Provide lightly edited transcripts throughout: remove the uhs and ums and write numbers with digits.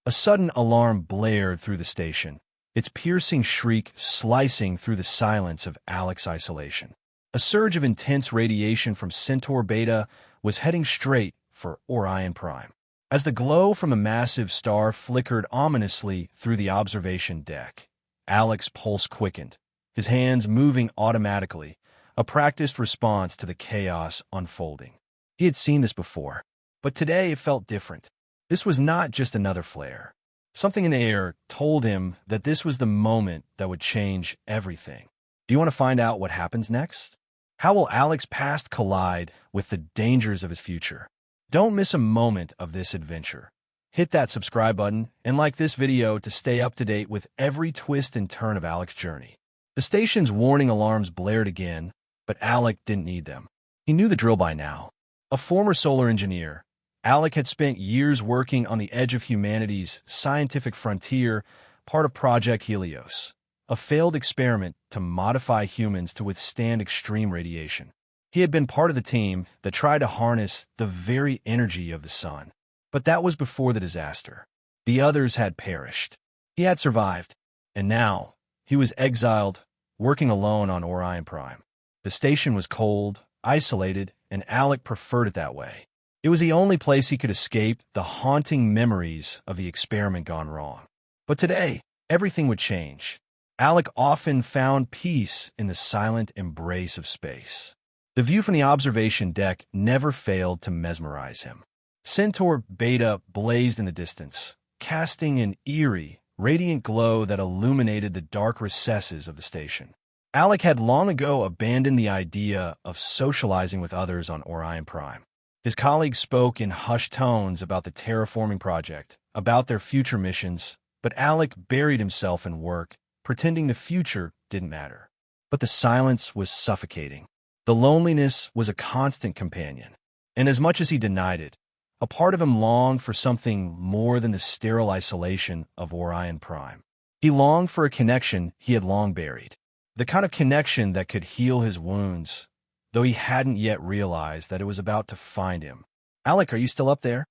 A sudden alarm blared through the station, its piercing shriek slicing through the silence of Alec's isolation. A surge of intense radiation from Centaur Beta was heading straight for Orion Prime. As the glow from a massive star flickered ominously through the observation deck, Alec's pulse quickened, his hands moving automatically, a practiced response to the chaos unfolding. He had seen this before, but today it felt different. This was not just another flare. Something in the air told him that this was the moment that would change everything. Do you want to find out what happens next? How will Alec's past collide with the dangers of his future? Don't miss a moment of this adventure. Hit that subscribe button and like this video to stay up to date with every twist and turn of Alec's journey. The station's warning alarms blared again, but Alec didn't need them. He knew the drill by now. A former solar engineer, Alec had spent years working on the edge of humanity's scientific frontier, part of Project Helios, a failed experiment to modify humans to withstand extreme radiation. He had been part of the team that tried to harness the very energy of the sun. But that was before the disaster. The others had perished. He had survived, and now he was exiled, working alone on Orion Prime. The station was cold, isolated, and Alec preferred it that way. It was the only place he could escape the haunting memories of the experiment gone wrong. But today, everything would change. Alec often found peace in the silent embrace of space. The view from the observation deck never failed to mesmerize him. Centaur Beta blazed in the distance, casting an eerie, radiant glow that illuminated the dark recesses of the station. Alec had long ago abandoned the idea of socializing with others on Orion Prime. His colleagues spoke in hushed tones about the terraforming project, about their future missions, but Alec buried himself in work, pretending the future didn't matter. But the silence was suffocating. The loneliness was a constant companion, and as much as he denied it, a part of him longed for something more than the sterile isolation of Orion Prime. He longed for a connection he had long buried, the kind of connection that could heal his wounds, though he hadn't yet realized that it was about to find him. "Alec, are you still up there?"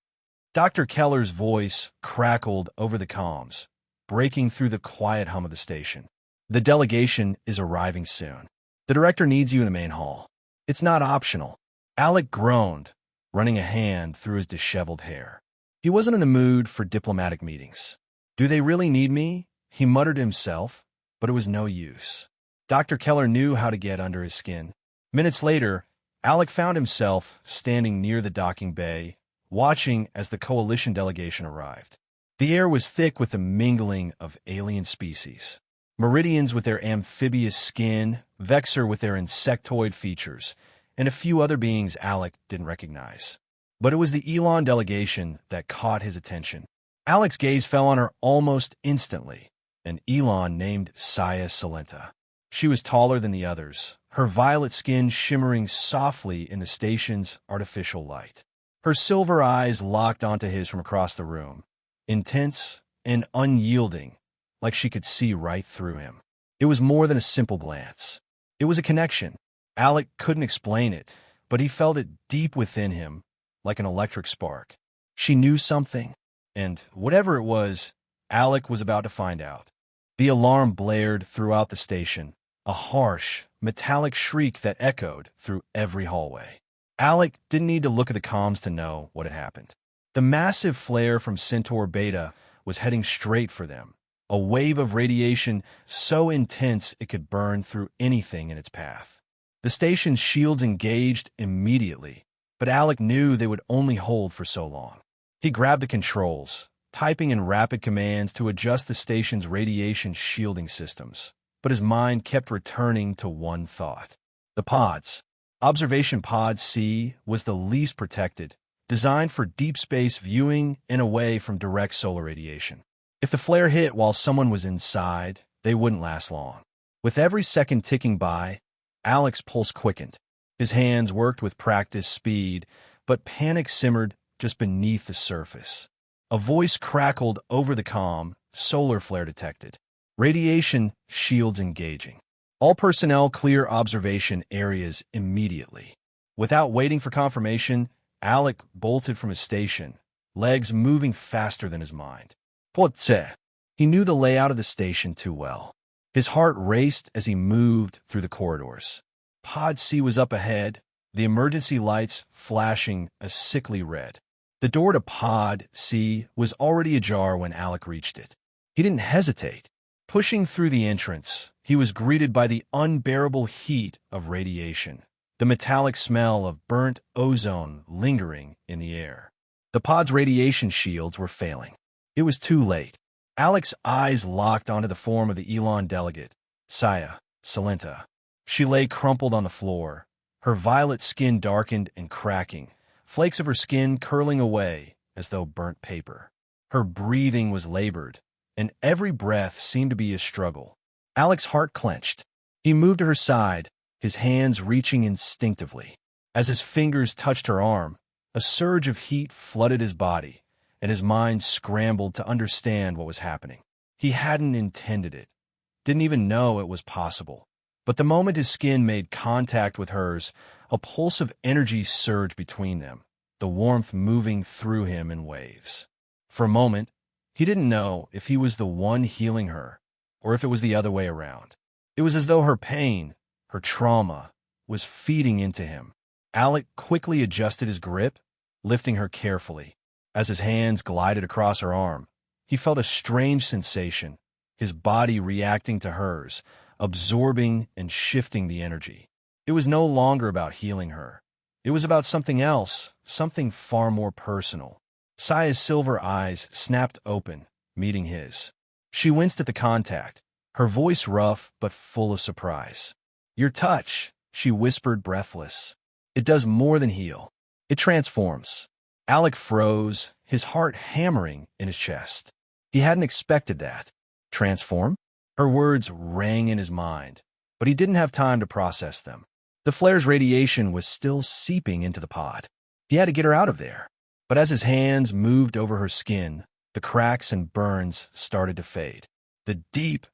Dr. Keller's voice crackled over the comms, breaking through the quiet hum of the station. "The delegation is arriving soon. The director needs you in the main hall. It's not optional." Alec groaned, running a hand through his disheveled hair. He wasn't in the mood for diplomatic meetings. "Do they really need me?" he muttered to himself, but it was no use. Dr. Keller knew how to get under his skin. Minutes later, Alec found himself standing near the docking bay, watching as the coalition delegation arrived. The air was thick with the mingling of alien species. Meridians with their amphibious skin, Vexer with their insectoid features, and a few other beings Alec didn't recognize. But it was the Elan delegation that caught his attention. Alec's gaze fell on her almost instantly, an Elan named Saia Salenta. She was taller than the others, her violet skin shimmering softly in the station's artificial light. Her silver eyes locked onto his from across the room, intense and unyielding, like she could see right through him. It was more than a simple glance. It was a connection. Alec couldn't explain it, but he felt it deep within him, like an electric spark. She knew something, and whatever it was, Alec was about to find out. The alarm blared throughout the station, a harsh, metallic shriek that echoed through every hallway. Alec didn't need to look at the comms to know what had happened. The massive flare from Centaur Beta was heading straight for them, a wave of radiation so intense it could burn through anything in its path. The station's shields engaged immediately, but Alec knew they would only hold for so long. He grabbed the controls, typing in rapid commands to adjust the station's radiation shielding systems, but his mind kept returning to one thought. The pods. Observation Pod C was the least protected, designed for deep space viewing and away from direct solar radiation. If the flare hit while someone was inside, they wouldn't last long. With every second ticking by, Alec's pulse quickened. His hands worked with practiced speed, but panic simmered just beneath the surface. A voice crackled over the comm, solar flare detected. Radiation shields engaging. All personnel clear observation areas immediately. Without waiting for confirmation, Alec bolted from his station, legs moving faster than his mind. Potse. He knew the layout of the station too well. His heart raced as he moved through the corridors. Pod C was up ahead, the emergency lights flashing a sickly red. The door to Pod C was already ajar when Alec reached it. He didn't hesitate. Pushing through the entrance, he was greeted by the unbearable heat of radiation, the metallic smell of burnt ozone lingering in the air. The pod's radiation shields were failing. It was too late. Alec's eyes locked onto the form of the Elan delegate, Saia, Salenta. She lay crumpled on the floor, her violet skin darkened and cracking, flakes of her skin curling away as though burnt paper. Her breathing was labored, and every breath seemed to be a struggle. Alec's heart clenched. He moved to her side, his hands reaching instinctively. As his fingers touched her arm, a surge of heat flooded his body, and his mind scrambled to understand what was happening. He hadn't intended it, didn't even know it was possible. But the moment his skin made contact with hers, a pulse of energy surged between them, the warmth moving through him in waves. For a moment, he didn't know if he was the one healing her, or if it was the other way around. It was as though her pain, her trauma, was feeding into him. Alec quickly adjusted his grip, lifting her carefully. As his hands glided across her arm, he felt a strange sensation, his body reacting to hers, absorbing and shifting the energy. It was no longer about healing her. It was about something else, something far more personal. Saia's silver eyes snapped open, meeting his. She winced at the contact, her voice rough but full of surprise. "Your touch," she whispered, breathless. "It does more than heal. It transforms." Alec froze, his heart hammering in his chest. He hadn't expected that. Transform? Her words rang in his mind, but he didn't have time to process them. The flare's radiation was still seeping into the pod. He had to get her out of there. But as his hands moved over her skin, the cracks and burns started to fade. The deep,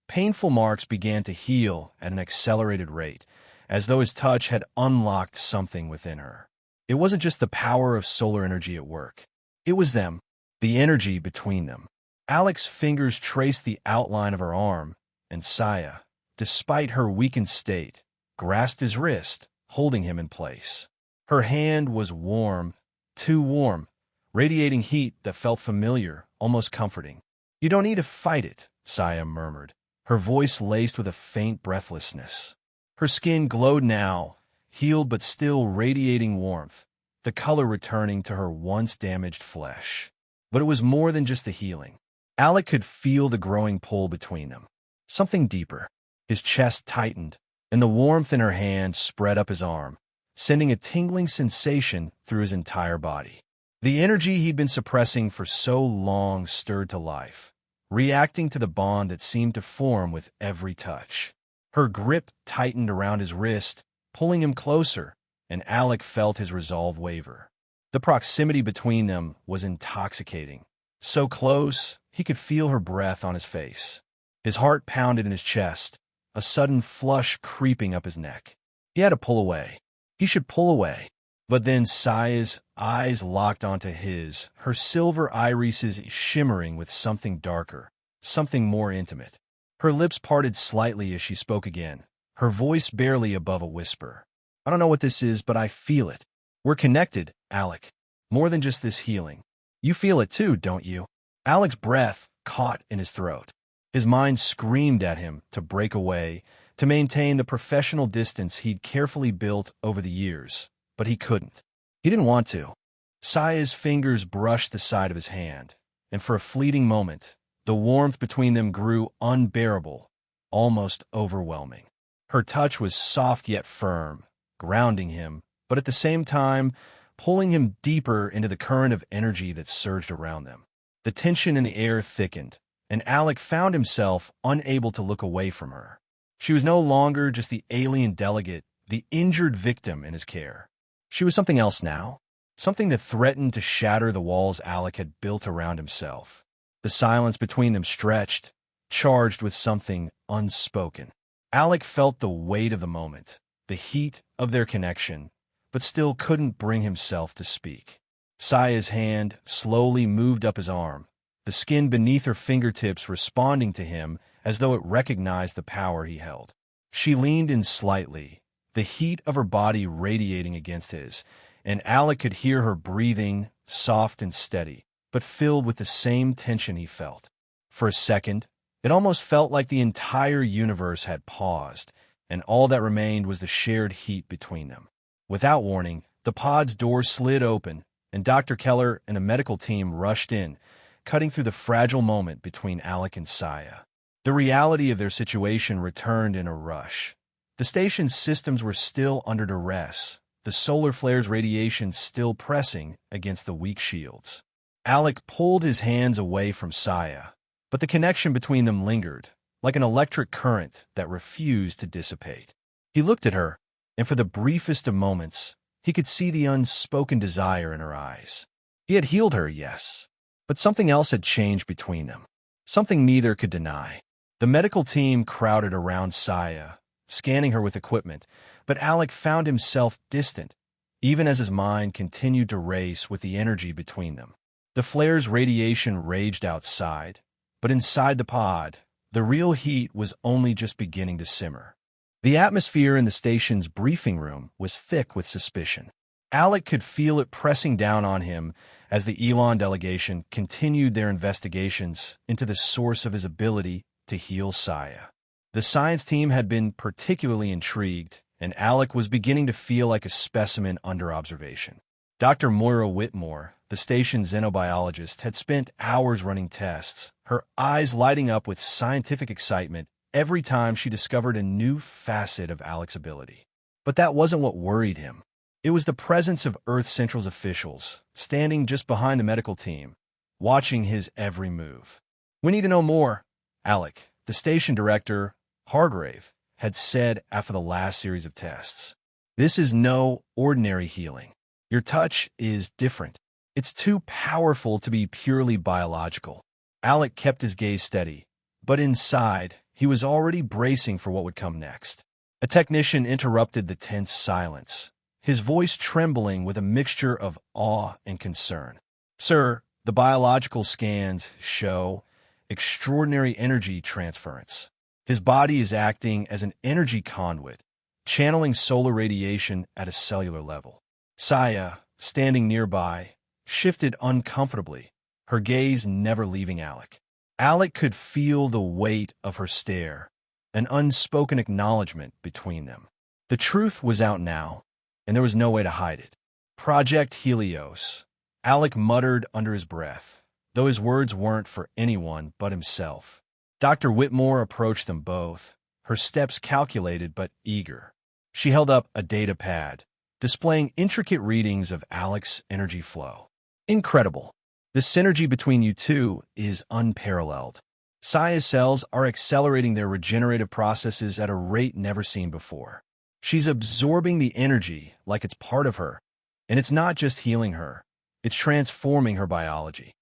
painful marks began to heal at an accelerated rate, as though his touch had unlocked something within her. It wasn't just the power of solar energy at work. It was them, the energy between them. Alec's fingers traced the outline of her arm, and Saia, despite her weakened state, grasped his wrist, holding him in place. Her hand was warm, too warm, radiating heat that felt familiar, almost comforting. "You don't need to fight it," Saia murmured, her voice laced with a faint breathlessness. Her skin glowed now, healed but still radiating warmth, the color returning to her once damaged flesh. But it was more than just the healing. Alec could feel the growing pull between them. Something deeper. His chest tightened, and the warmth in her hand spread up his arm, sending a tingling sensation through his entire body. The energy he'd been suppressing for so long stirred to life, reacting to the bond that seemed to form with every touch. Her grip tightened around his wrist, pulling him closer, and Alec felt his resolve waver. The proximity between them was intoxicating. So close, he could feel her breath on his face. His heart pounded in his chest, a sudden flush creeping up his neck. He had to pull away. He should pull away. But then Saia's eyes locked onto his, her silver irises shimmering with something darker, something more intimate. Her lips parted slightly as she spoke again, her voice barely above a whisper. "I don't know what this is, but I feel it. We're connected, Alec. More than just this healing. You feel it too, don't you?" Alec's breath caught in his throat. His mind screamed at him to break away, to maintain the professional distance he'd carefully built over the years. But he couldn't. He didn't want to. Saia's fingers brushed the side of his hand, and for a fleeting moment, the warmth between them grew unbearable, almost overwhelming. Her touch was soft yet firm, grounding him, but at the same time, pulling him deeper into the current of energy that surged around them. The tension in the air thickened, and Alec found himself unable to look away from her. She was no longer just the alien delegate, the injured victim in his care. She was something else now, something that threatened to shatter the walls Alec had built around himself. The silence between them stretched, charged with something unspoken. Alec felt the weight of the moment, the heat of their connection, but still couldn't bring himself to speak. Saia's hand slowly moved up his arm, the skin beneath her fingertips responding to him as though it recognized the power he held. She leaned in slightly, the heat of her body radiating against his, and Alec could hear her breathing, soft and steady, but filled with the same tension he felt. For a second, it almost felt like the entire universe had paused, and all that remained was the shared heat between them. Without warning, the pod's door slid open, and Dr. Keller and a medical team rushed in, cutting through the fragile moment between Alec and Saia. The reality of their situation returned in a rush. The station's systems were still under duress, the solar flare's radiation still pressing against the weak shields. Alec pulled his hands away from Saia, but the connection between them lingered, like an electric current that refused to dissipate. He looked at her, and for the briefest of moments, he could see the unspoken desire in her eyes. He had healed her, yes, but something else had changed between them, something neither could deny. The medical team crowded around Saia, scanning her with equipment, but Alec found himself distant, even as his mind continued to race with the energy between them. The flare's radiation raged outside, but inside the pod, the real heat was only just beginning to simmer. The atmosphere in the station's briefing room was thick with suspicion. Alec could feel it pressing down on him as the Elan delegation continued their investigations into the source of his ability to heal Saia. The science team had been particularly intrigued, and Alec was beginning to feel like a specimen under observation. Dr. Moira Whitmore, the station's xenobiologist, had spent hours running tests, her eyes lighting up with scientific excitement every time she discovered a new facet of Alec's ability. But that wasn't what worried him. It was the presence of Earth Central's officials, standing just behind the medical team, watching his every move. "We need to know more," Alec, the station director, Hargrave, had said after the last series of tests. "This is no ordinary healing. Your touch is different. It's too powerful to be purely biological." Alec kept his gaze steady, but inside, he was already bracing for what would come next. A technician interrupted the tense silence, his voice trembling with a mixture of awe and concern. "Sir, the biological scans show extraordinary energy transference. His body is acting as an energy conduit, channeling solar radiation at a cellular level." Saia, standing nearby, shifted uncomfortably, her gaze never leaving Alec. Alec could feel the weight of her stare, an unspoken acknowledgement between them. The truth was out now, and there was no way to hide it. "Project Helios," Alec muttered under his breath, though his words weren't for anyone but himself. Dr. Whitmore approached them both, her steps calculated but eager. She held up a data pad, displaying intricate readings of Alec's energy flow. "Incredible. The synergy between you two is unparalleled. Saia's cells are accelerating their regenerative processes at a rate never seen before. She's absorbing the energy like it's part of her, and it's not just healing her, it's transforming her biology."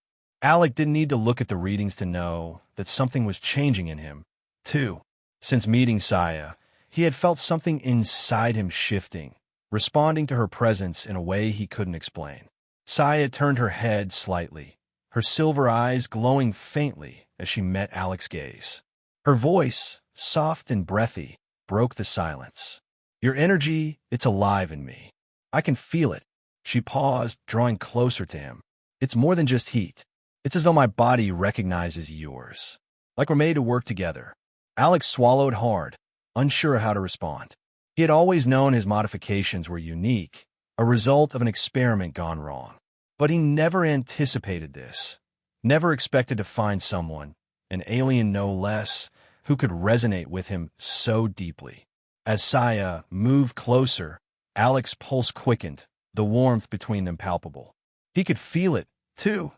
Alec didn't need to look at the readings to know that something was changing in him, too. Since meeting Saia, he had felt something inside him shifting, responding to her presence in a way he couldn't explain. Saia turned her head slightly, her silver eyes glowing faintly as she met Alec's gaze. Her voice, soft and breathy, broke the silence. "Your energy, it's alive in me. I can feel it." She paused, drawing closer to him. "It's more than just heat. It's as though my body recognizes yours. Like we're made to work together." Alec swallowed hard, unsure how to respond. He had always known his modifications were unique, a result of an experiment gone wrong. But he never anticipated this, never expected to find someone, an alien no less, who could resonate with him so deeply. As Saia moved closer, Alec's pulse quickened, the warmth between them palpable. He could feel it, too,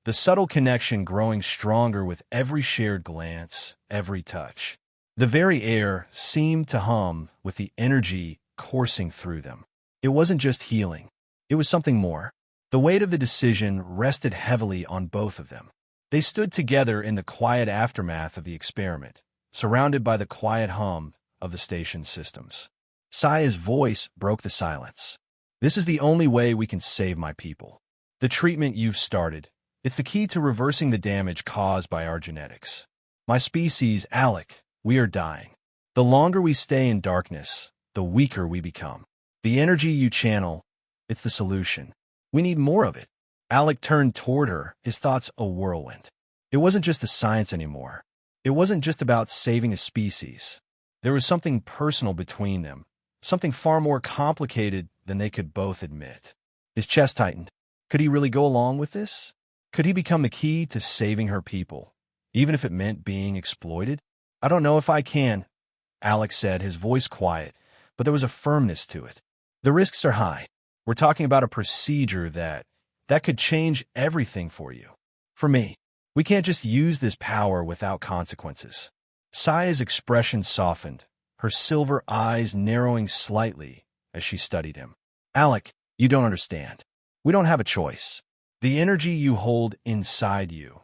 the subtle connection growing stronger with every shared glance, every touch. The very air seemed to hum with the energy coursing through them. It wasn't just healing. It was something more. The weight of the decision rested heavily on both of them. They stood together in the quiet aftermath of the experiment, surrounded by the quiet hum of the station's systems. Saia's voice broke the silence. "This is the only way we can save my people. The treatment you've started, It's the key to reversing the damage caused by our genetics. My species, Alec, we are dying. The longer we stay in darkness, the weaker we become. The energy you channel, it's the solution. We need more of it. Alec turned toward her, his thoughts a whirlwind. It wasn't just the science anymore. It wasn't just about saving a species. There was something personal between them, something far more complicated than they could both admit. His chest tightened. Could he really go along with this? Could he become the key to saving her people, even if it meant being exploited? I don't know if I can, Alec said, his voice quiet, but there was a firmness to it. The risks are high. We're talking about a procedure that could change everything for you. For me, we can't just use this power without consequences. Saia's expression softened, her silver eyes narrowing slightly as she studied him. Alec, you don't understand. We don't have a choice. The energy you hold inside you,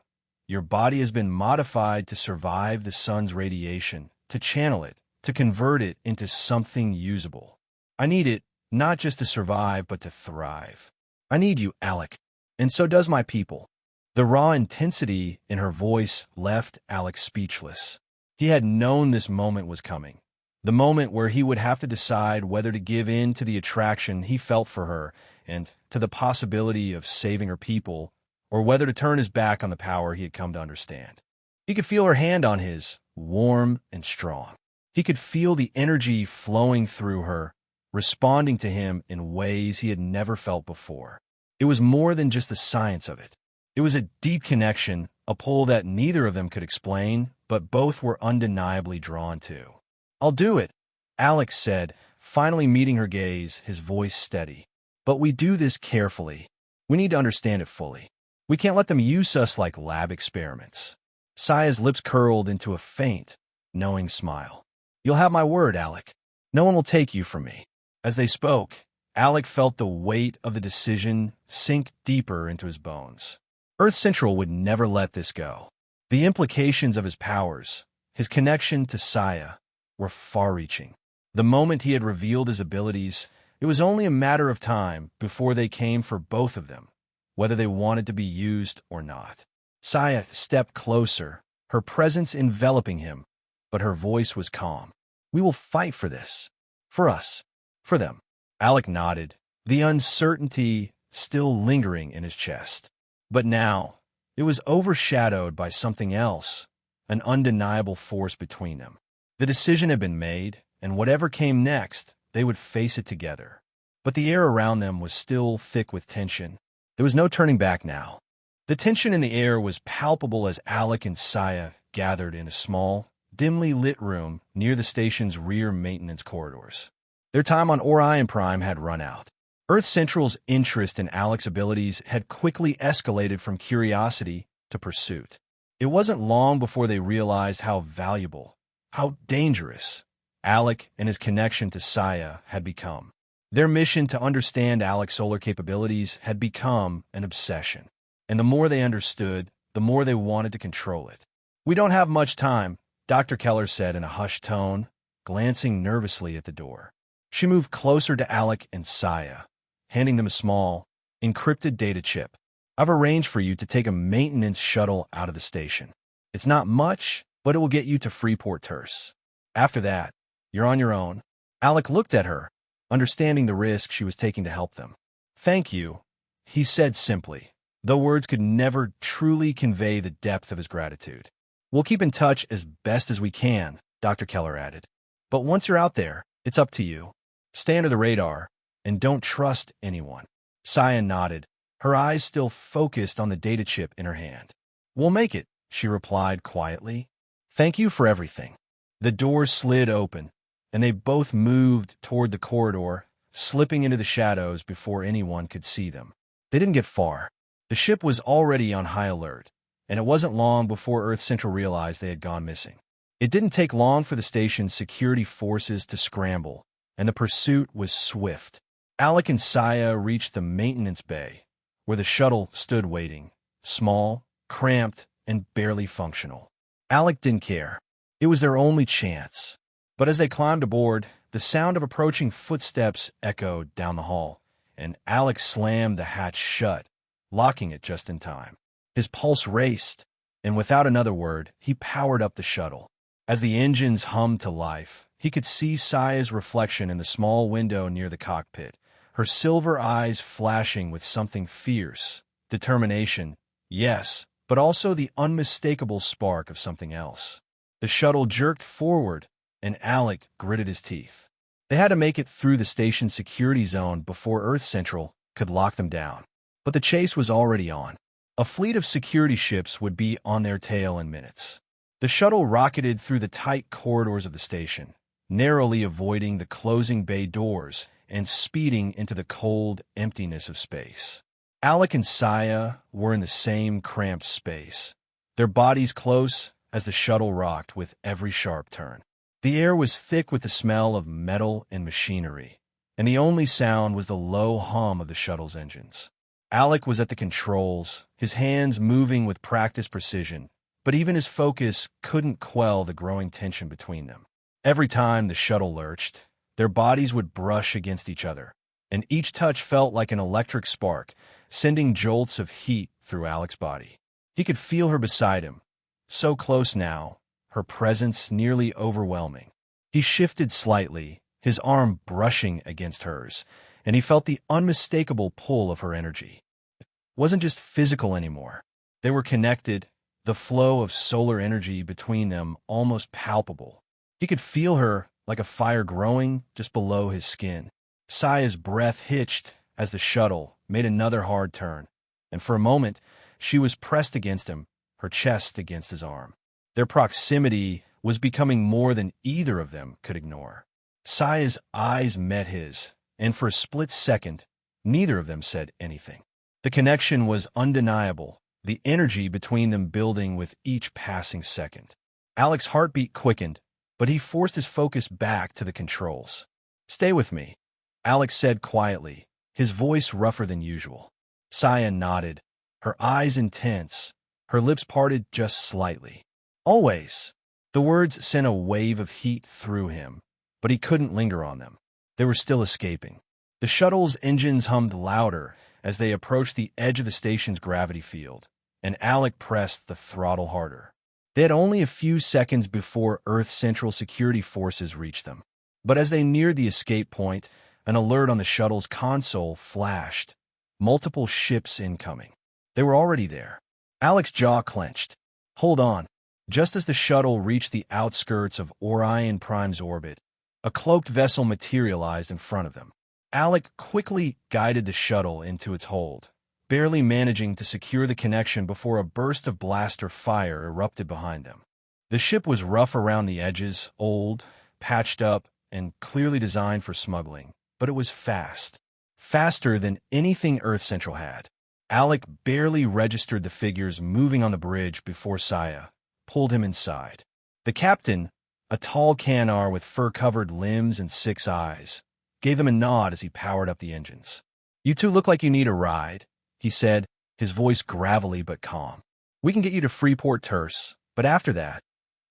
your body has been modified to survive the sun's radiation, to channel it, to convert it into something usable. I need it not just to survive, but to thrive. I need you, Alec, and so does my people. The raw intensity in her voice left Alec speechless. He had known this moment was coming, the moment where he would have to decide whether to give in to the attraction he felt for her and to the possibility of saving her people, or whether to turn his back on the power he had come to understand. He could feel her hand on his, warm and strong. He could feel the energy flowing through her, responding to him in ways he had never felt before. It was more than just the science of it. It was a deep connection, a pull that neither of them could explain, but both were undeniably drawn to. I'll do it, Alex said, finally meeting her gaze, his voice steady. But we do this carefully. We need to understand it fully. We can't let them use us like lab experiments. Saia's lips curled into a faint, knowing smile. You'll have my word, Alec. No one will take you from me. As they spoke, Alec felt the weight of the decision sink deeper into his bones. Earth Central would never let this go. The implications of his powers, his connection to Saia, were far-reaching. The moment he had revealed his abilities, it was only a matter of time before they came for both of them, whether they wanted to be used or not. Saia stepped closer, her presence enveloping him, but her voice was calm. We will fight for this. For us. For them. Alec nodded, the uncertainty still lingering in his chest. But now, it was overshadowed by something else, an undeniable force between them. The decision had been made, and whatever came next, they would face it together. But the air around them was still thick with tension. There was no turning back now. The tension in the air was palpable as Alec and Saia gathered in a small, dimly lit room near the station's rear maintenance corridors. Their time on Orion Prime had run out. Earth Central's interest in Alec's abilities had quickly escalated from curiosity to pursuit. It wasn't long before they realized how valuable, how dangerous, Alec and his connection to Saia had become. Their mission to understand Alec's solar capabilities had become an obsession. And the more they understood, the more they wanted to control it. We don't have much time, Dr. Keller said in a hushed tone, glancing nervously at the door. She moved closer to Alec and Saia, handing them a small, encrypted data chip. I've arranged for you to take a maintenance shuttle out of the station. It's not much, but it will get you to Freeport Terse. After that, you're on your own. Alec looked at her, understanding the risk she was taking to help them. Thank you, he said simply, though words could never truly convey the depth of his gratitude. We'll keep in touch as best as we can, Dr. Keller added. But once you're out there, it's up to you. Stay under the radar, and don't trust anyone. Saia nodded, her eyes still focused on the data chip in her hand. We'll make it, she replied quietly. Thank you for everything. The door slid open, and they both moved toward the corridor, slipping into the shadows before anyone could see them. They didn't get far. The ship was already on high alert, and it wasn't long before Earth Central realized they had gone missing. It didn't take long for the station's security forces to scramble, and the pursuit was swift. Alec and Saia reached the maintenance bay, where the shuttle stood waiting, small, cramped, and barely functional. Alec didn't care. It was their only chance. But as they climbed aboard, the sound of approaching footsteps echoed down the hall, and Alec slammed the hatch shut, locking it just in time. His pulse raced, and without another word, he powered up the shuttle. As the engines hummed to life, he could see Saia's reflection in the small window near the cockpit, her silver eyes flashing with something fierce, determination, yes, but also the unmistakable spark of something else. The shuttle jerked forward, and Alec gritted his teeth. They had to make it through the station's security zone before Earth Central could lock them down. But the chase was already on. A fleet of security ships would be on their tail in minutes. The shuttle rocketed through the tight corridors of the station, narrowly avoiding the closing bay doors and speeding into the cold emptiness of space. Alec and Saia were in the same cramped space, their bodies close as the shuttle rocked with every sharp turn. The air was thick with the smell of metal and machinery, and the only sound was the low hum of the shuttle's engines. Alec was at the controls, his hands moving with practiced precision, but even his focus couldn't quell the growing tension between them. Every time the shuttle lurched, their bodies would brush against each other, and each touch felt like an electric spark, sending jolts of heat through Alec's body. He could feel her beside him, so close now, her presence nearly overwhelming. He shifted slightly, his arm brushing against hers, and he felt the unmistakable pull of her energy. It wasn't just physical anymore. They were connected, the flow of solar energy between them almost palpable. He could feel her like a fire growing just below his skin. Saia's breath hitched as the shuttle made another hard turn, and for a moment she was pressed against him, her chest against his arm. Their proximity was becoming more than either of them could ignore. Saia's eyes met his, and for a split second, neither of them said anything. The connection was undeniable, the energy between them building with each passing second. Alec's heartbeat quickened, but he forced his focus back to the controls. "Stay with me," Alec said quietly, his voice rougher than usual. Saia nodded, her eyes intense, her lips parted just slightly. "Always." The words sent a wave of heat through him, but he couldn't linger on them. They were still escaping. The shuttle's engines hummed louder as they approached the edge of the station's gravity field, and Alec pressed the throttle harder. They had only a few seconds before Earth Central security forces reached them. But as they neared the escape point, an alert on the shuttle's console flashed. Multiple ships incoming. They were already there. Alec's jaw clenched. "Hold on." Just as the shuttle reached the outskirts of Orion Prime's orbit, a cloaked vessel materialized in front of them. Alec quickly guided the shuttle into its hold, barely managing to secure the connection before a burst of blaster fire erupted behind them. The ship was rough around the edges, old, patched up, and clearly designed for smuggling, but it was fast. Faster than anything Earth Central had. Alec barely registered the figures moving on the bridge before Saia pulled him inside. The captain, a tall Canar with fur-covered limbs and 6 eyes, gave them a nod as he powered up the engines. "You two look like you need a ride," he said, his voice gravelly but calm. "We can get you to Freeport Terse, but after that,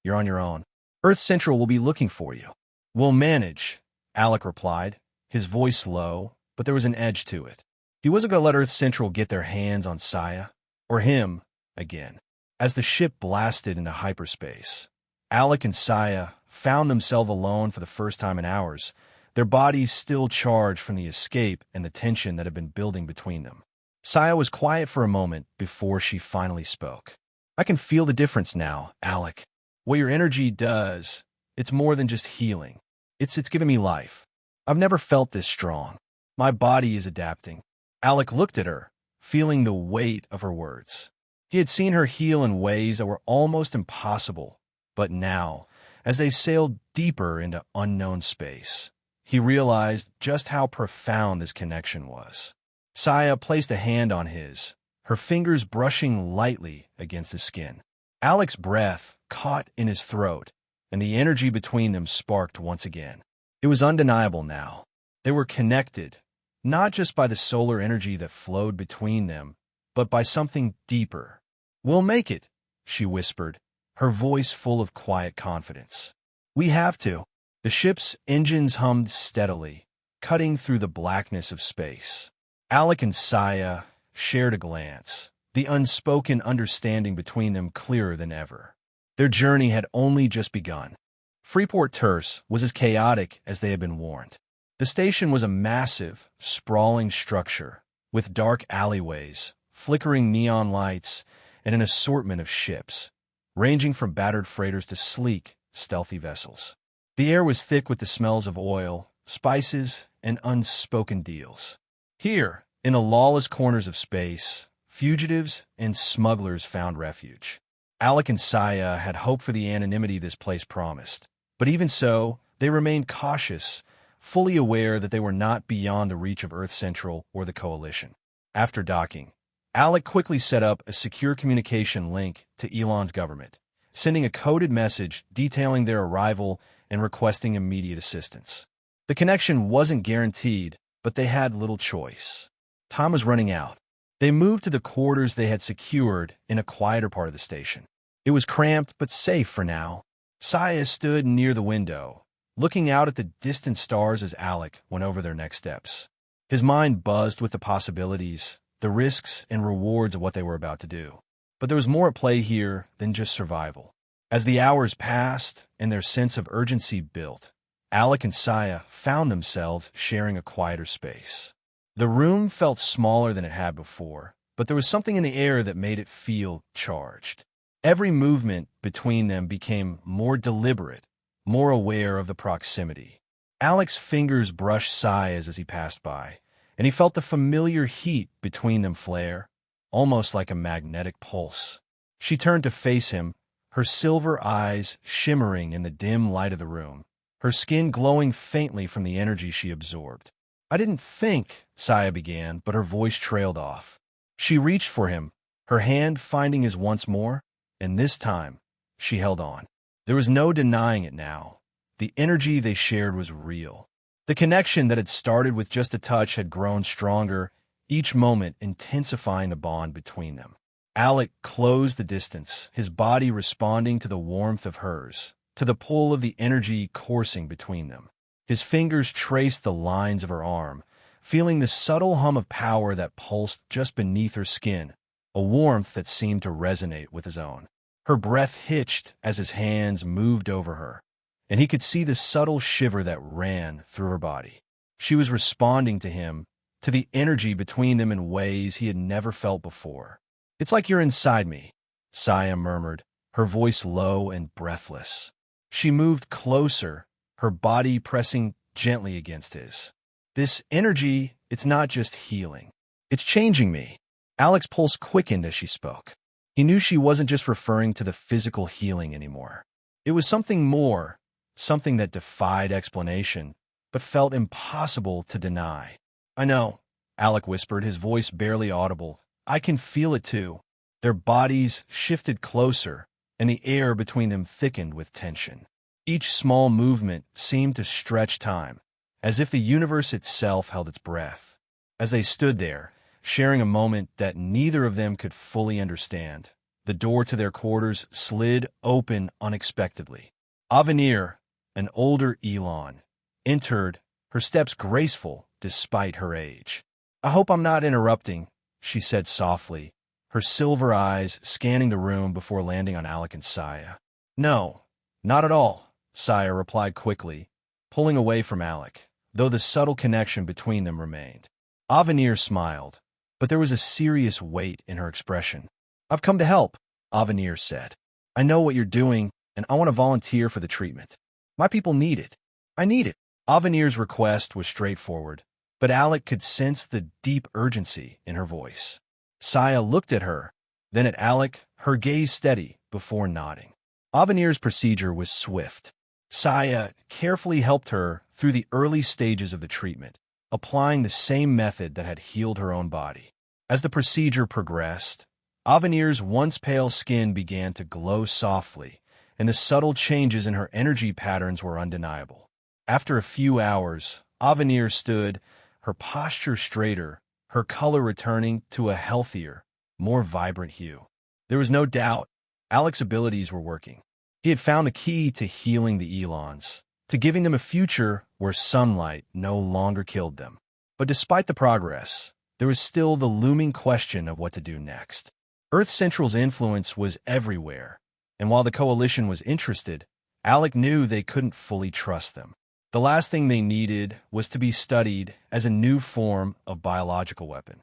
you're on your own. Earth Central will be looking for you." "We'll manage," Alec replied, his voice low, but there was an edge to it. He wasn't going to let Earth Central get their hands on Saia, or him, again. As the ship blasted into hyperspace, Alec and Saia found themselves alone for the first time in hours, their bodies still charged from the escape and the tension that had been building between them. Saia was quiet for a moment before she finally spoke. "I can feel the difference now, Alec. What your energy does, it's more than just healing. It's given me life. I've never felt this strong. My body is adapting." Alec looked at her, feeling the weight of her words. He had seen her heal in ways that were almost impossible, but now, as they sailed deeper into unknown space, he realized just how profound this connection was. Saia placed a hand on his, her fingers brushing lightly against his skin. Alec's breath caught in his throat, and the energy between them sparked once again. It was undeniable now. They were connected, not just by the solar energy that flowed between them, but by something deeper. "We'll make it," she whispered, her voice full of quiet confidence. "We have to." The ship's engines hummed steadily, cutting through the blackness of space. Alec and Saia shared a glance, the unspoken understanding between them clearer than ever. Their journey had only just begun. Freeport Terce was as chaotic as they had been warned. The station was a massive, sprawling structure, with dark alleyways, flickering neon lights, and an assortment of ships, ranging from battered freighters to sleek, stealthy vessels. The air was thick with the smells of oil, spices, and unspoken deals. Here, in the lawless corners of space, fugitives and smugglers found refuge. Alec and Saia had hoped for the anonymity this place promised, but even so, they remained cautious, fully aware that they were not beyond the reach of Earth Central or the Coalition. After docking, Alec quickly set up a secure communication link to Elan's government, sending a coded message detailing their arrival and requesting immediate assistance. The connection wasn't guaranteed, but they had little choice. Time was running out. They moved to the quarters they had secured in a quieter part of the station. It was cramped but safe for now. Saia stood near the window, looking out at the distant stars as Alec went over their next steps. His mind buzzed with the possibilities, the risks and rewards of what they were about to do. But there was more at play here than just survival. As the hours passed and their sense of urgency built, Alec and Saia found themselves sharing a quieter space. The room felt smaller than it had before, but there was something in the air that made it feel charged. Every movement between them became more deliberate, more aware of the proximity. Alec's fingers brushed Saia's as he passed by, and he felt the familiar heat between them flare, almost like a magnetic pulse. She turned to face him, her silver eyes shimmering in the dim light of the room, her skin glowing faintly from the energy she absorbed. "I didn't think," Saia began, but her voice trailed off. She reached for him, her hand finding his once more, and this time, she held on. There was no denying it now. The energy they shared was real. The connection that had started with just a touch had grown stronger, each moment intensifying the bond between them. Alec closed the distance, his body responding to the warmth of hers, to the pull of the energy coursing between them. His fingers traced the lines of her arm, feeling the subtle hum of power that pulsed just beneath her skin, a warmth that seemed to resonate with his own. Her breath hitched as his hands moved over her, and he could see the subtle shiver that ran through her body. She was responding to him, to the energy between them in ways he had never felt before. "It's like you're inside me," Saia murmured, her voice low and breathless. She moved closer, her body pressing gently against his. "This energy, it's not just healing. It's changing me." Alec's pulse quickened as she spoke. He knew she wasn't just referring to the physical healing anymore. It was something more, something that defied explanation, but felt impossible to deny. "I know," Alec whispered, his voice barely audible. "I can feel it too." Their bodies shifted closer, and the air between them thickened with tension. Each small movement seemed to stretch time, as if the universe itself held its breath. As they stood there, sharing a moment that neither of them could fully understand, the door to their quarters slid open unexpectedly. Avenir, an older Elan, entered, her steps graceful despite her age. "I hope I'm not interrupting," she said softly, her silver eyes scanning the room before landing on Alec and Saia. "No, not at all," Saia replied quickly, pulling away from Alec, though the subtle connection between them remained. Avenir smiled, but there was a serious weight in her expression. "I've come to help," Avenir said. "I know what you're doing, and I want to volunteer for the treatment. My people need it. I need it." Avenir's request was straightforward, but Alec could sense the deep urgency in her voice. Saia looked at her, then at Alec, her gaze steady before nodding. Avenir's procedure was swift. Saia carefully helped her through the early stages of the treatment, applying the same method that had healed her own body. As the procedure progressed, Avenir's once pale skin began to glow softly, and the subtle changes in her energy patterns were undeniable. After a few hours, Avenir stood, her posture straighter, her color returning to a healthier, more vibrant hue. There was no doubt Alec's abilities were working. He had found the key to healing the Elans, to giving them a future where sunlight no longer killed them. But despite the progress, there was still the looming question of what to do next. Earth Central's influence was everywhere, and while the coalition was interested, Alec knew they couldn't fully trust them. The last thing they needed was to be studied as a new form of biological weapon.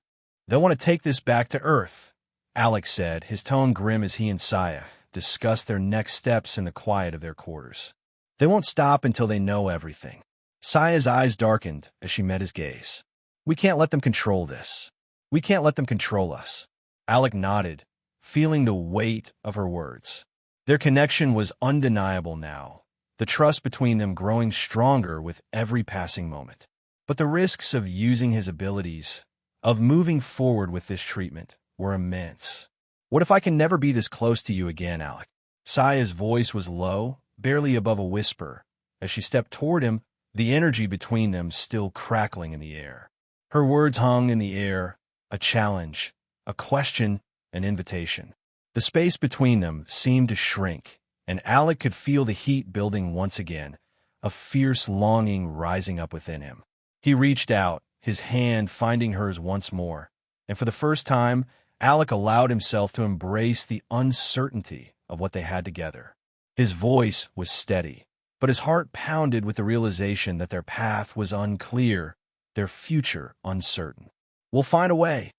"They'll want to take this back to Earth," Alec said, his tone grim as he and Saia discussed their next steps in the quiet of their quarters. "They won't stop until they know everything." Saia's eyes darkened as she met his gaze. "We can't let them control this. We can't let them control us." Alec nodded, feeling the weight of her words. Their connection was undeniable now, the trust between them growing stronger with every passing moment. But the risks of using his abilities, of moving forward with this treatment, were immense. "What if I can never be this close to you again, Alec?" Saia's voice was low, barely above a whisper. As she stepped toward him, the energy between them still crackling in the air. Her words hung in the air, a challenge, a question, an invitation. The space between them seemed to shrink, and Alec could feel the heat building once again, a fierce longing rising up within him. He reached out, his hand finding hers once more, and for the first time, Alec allowed himself to embrace the uncertainty of what they had together. His voice was steady, but his heart pounded with the realization that their path was unclear, their future uncertain. "We'll find a way,"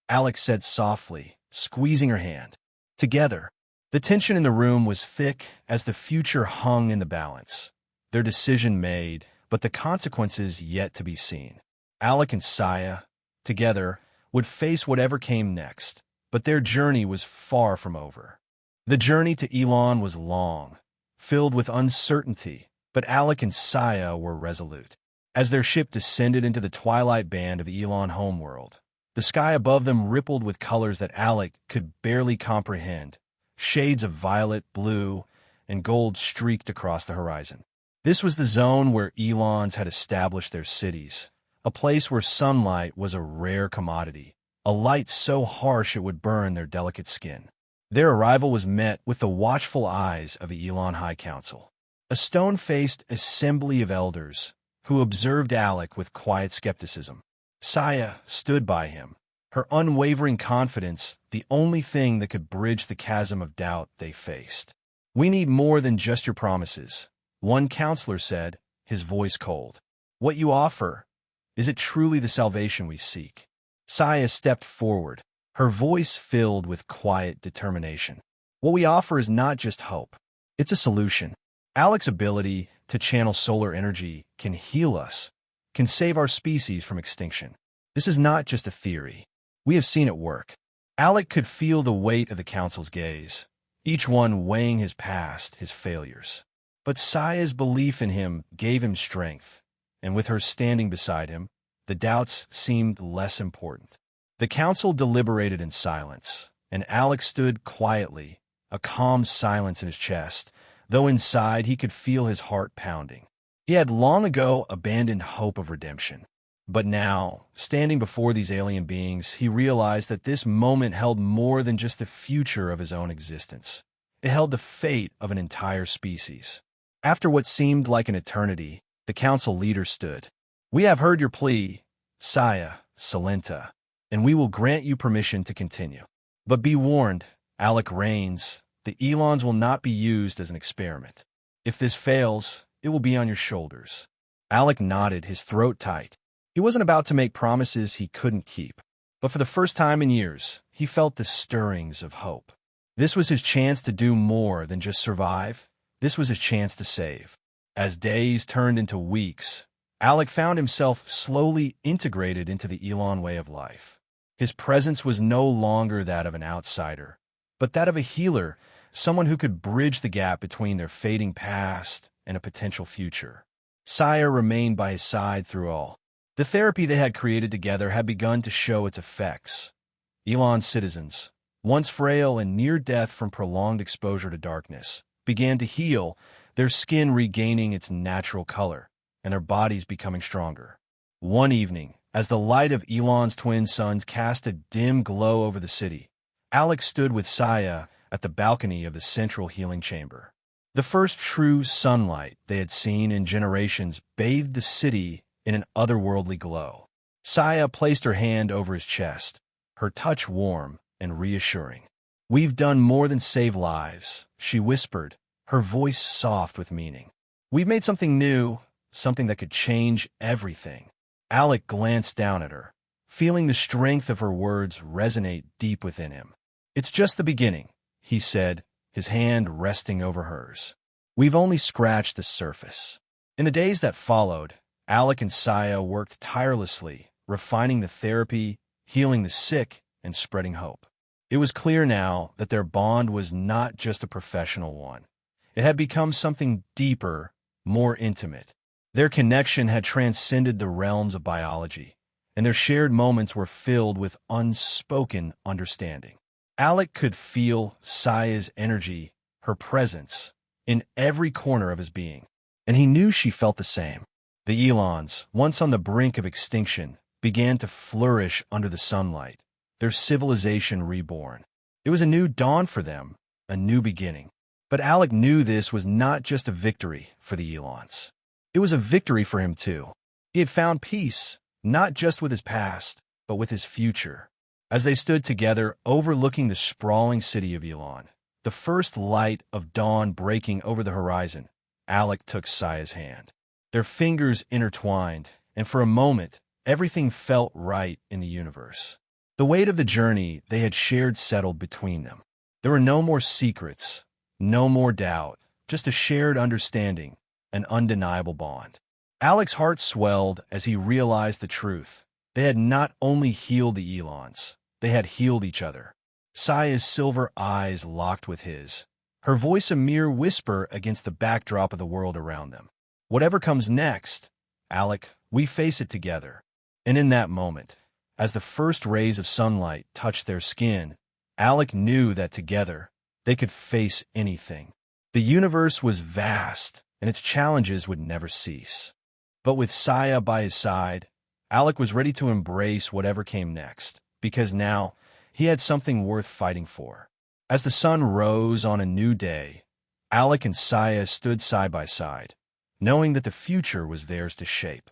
Alec said softly, squeezing her hand. Together. The tension in the room was thick as the future hung in the balance. Their decision made, but the consequences yet to be seen. Alec and Saia, together, would face whatever came next, but their journey was far from over. The journey to Elan was long, filled with uncertainty, but Alec and Saia were resolute. As their ship descended into the twilight band of the Elan homeworld, the sky above them rippled with colors that Alec could barely comprehend. Shades of violet, blue, and gold streaked across the horizon. This was the zone where Elans had established their cities, a place where sunlight was a rare commodity, a light so harsh it would burn their delicate skin. Their arrival was met with the watchful eyes of the Elan High Council, a stone-faced assembly of elders who observed Alec with quiet skepticism. Saia stood by him, her unwavering confidence the only thing that could bridge the chasm of doubt they faced. "We need more than just your promises," one counselor said, his voice cold. "What you offer, is it truly the salvation we seek?" Saia stepped forward, her voice filled with quiet determination. "What we offer is not just hope. It's a solution. Alec's ability to channel solar energy can heal us, can save our species from extinction. This is not just a theory. We have seen it work." Alec could feel the weight of the council's gaze, each one weighing his past, his failures. But Saia's belief in him gave him strength, and with her standing beside him, the doubts seemed less important. The council deliberated in silence, and Alec stood quietly, a calm silence in his chest, though inside he could feel his heart pounding. He had long ago abandoned hope of redemption. But now, standing before these alien beings, he realized that this moment held more than just the future of his own existence. It held the fate of an entire species. After what seemed like an eternity, the council leader stood. "We have heard your plea, Saia, Salenta, and we will grant you permission to continue. But be warned, Alec reigns, the Elans will not be used as an experiment. If this fails, it will be on your shoulders." Alec nodded, his throat tight. He wasn't about to make promises he couldn't keep, but for the first time in years, he felt the stirrings of hope. This was his chance to do more than just survive. This was his chance to save. As days turned into weeks, Alec found himself slowly integrated into the Elan way of life. His presence was no longer that of an outsider, but that of a healer, someone who could bridge the gap between their fading past and a potential future. Saia remained by his side through all. The therapy they had created together had begun to show its effects. Elan's citizens, once frail and near death from prolonged exposure to darkness, began to heal, their skin regaining its natural color, and their bodies becoming stronger. One evening, as the light of Elan's twin suns cast a dim glow over the city, Alec stood with Saia at the balcony of the central healing chamber. The first true sunlight they had seen in generations bathed the city in an otherworldly glow. Saia placed her hand over his chest, her touch warm and reassuring. "We've done more than save lives," she whispered, her voice soft with meaning. "We've made something new, something that could change everything." Alec glanced down at her, feeling the strength of her words resonate deep within him. "It's just the beginning," he said, his hand resting over hers. "We've only scratched the surface." In the days that followed, Alec and Saia worked tirelessly, refining the therapy, healing the sick, and spreading hope. It was clear now that their bond was not just a professional one. It had become something deeper, more intimate. Their connection had transcended the realms of biology, and their shared moments were filled with unspoken understanding. Alec could feel Saia's energy, her presence, in every corner of his being, and he knew she felt the same. The Elans, once on the brink of extinction, began to flourish under the sunlight, their civilization reborn. It was a new dawn for them, a new beginning. But Alec knew this was not just a victory for the Elans. It was a victory for him too. He had found peace, not just with his past, but with his future. As they stood together overlooking the sprawling city of Elan, the first light of dawn breaking over the horizon, Alec took Saia's hand. Their fingers intertwined, and for a moment, everything felt right in the universe. The weight of the journey they had shared settled between them. There were no more secrets, no more doubt, just a shared understanding, an undeniable bond. Alec's heart swelled as he realized the truth. They had not only healed the Elans, they had healed each other. Saia's silver eyes locked with his, her voice a mere whisper against the backdrop of the world around them. "Whatever comes next, Alec, we face it together." And in that moment, as the first rays of sunlight touched their skin, Alec knew that together, they could face anything. The universe was vast, and its challenges would never cease. But with Saia by his side, Alec was ready to embrace whatever came next, because now he had something worth fighting for. As the sun rose on a new day, Alec and Saia stood side by side, knowing that the future was theirs to shape.